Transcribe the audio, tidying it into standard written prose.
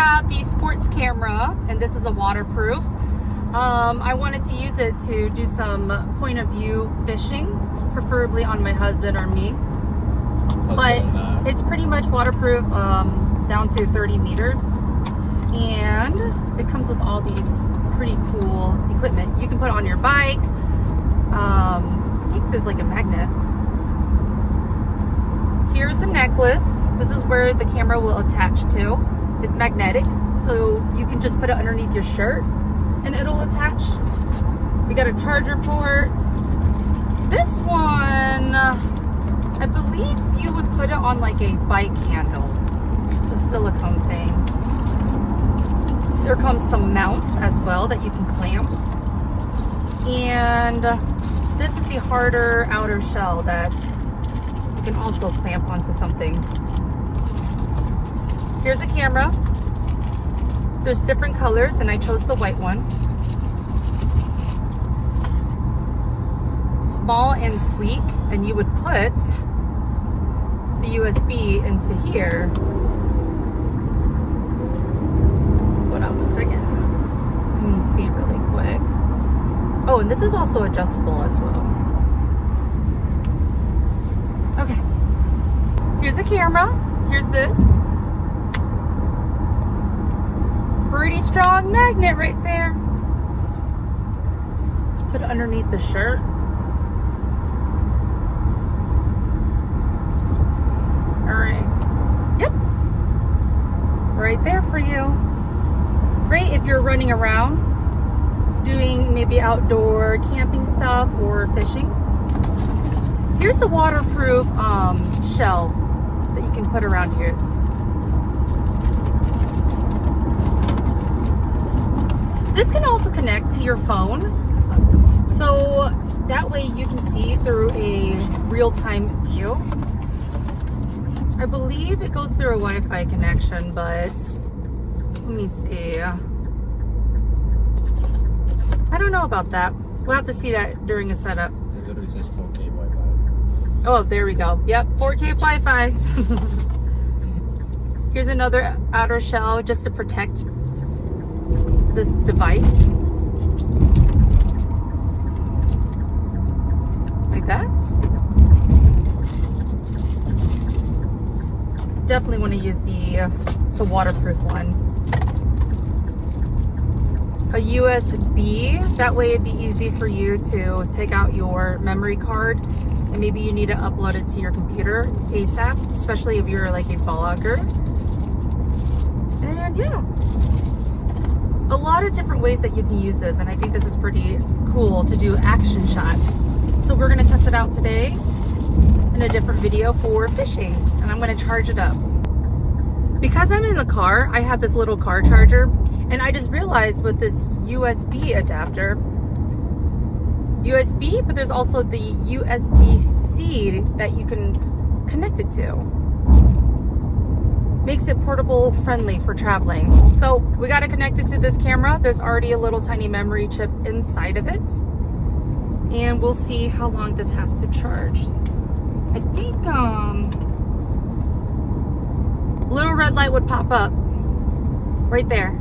have the sports camera, and this is a waterproof. I wanted to use it to do some point of view fishing, preferably on my husband or me. But it's pretty much waterproof down to 30 meters. And it comes with all these pretty cool equipment. You can put on your bike. I think there's like a magnet. Here's a necklace. This is where the camera will attach to. It's magnetic, so you can just put it underneath your shirt and it'll attach. We got a charger port. This one, I believe you would put it on like a bike handle. It's a silicone thing. There comes some mounts as well that you can clamp. And this is the harder outer shell that you can also clamp onto something. Here's a camera. There's different colors and I chose the white one. Small and sleek, and you would put the USB into here. Hold on one second. Let me see really quick. Oh, and this is also adjustable as well. Okay. Here's a camera. Here's this. Pretty strong magnet right there. Let's put it underneath the shirt. All right. Yep. Right there for you. Great if you're running around doing maybe outdoor camping stuff or fishing. Here's the waterproof shell that you can put around here. This can also connect to your phone, so that way you can see through a real-time view. I believe it goes through a Wi-Fi connection, but let me see. I don't know about that. We'll have to see that during a setup. It literally says 4K Wi-Fi. Oh, there we go. Yep, 4K Wi-Fi. Here's another outer shell just to protect this device. Like that. Definitely want to use the waterproof one. A USB, that way it'd be easy for you to take out your memory card and maybe you need to upload it to your computer ASAP, especially if you're like a vlogger. And yeah, a lot of different ways that you can use this, and I think this is pretty cool to do action shots. So we're gonna test it out today in a different video for fishing, and I'm gonna charge it up. Because I'm in the car, I have this little car charger, and I just realized with this USB adapter, USB, but there's also the USB-C that you can connect it to. Makes it portable friendly for traveling. So we got to connect it to this camera. There's already a little tiny memory chip inside of it. And we'll see how long this has to charge. I think little red light would pop up right there.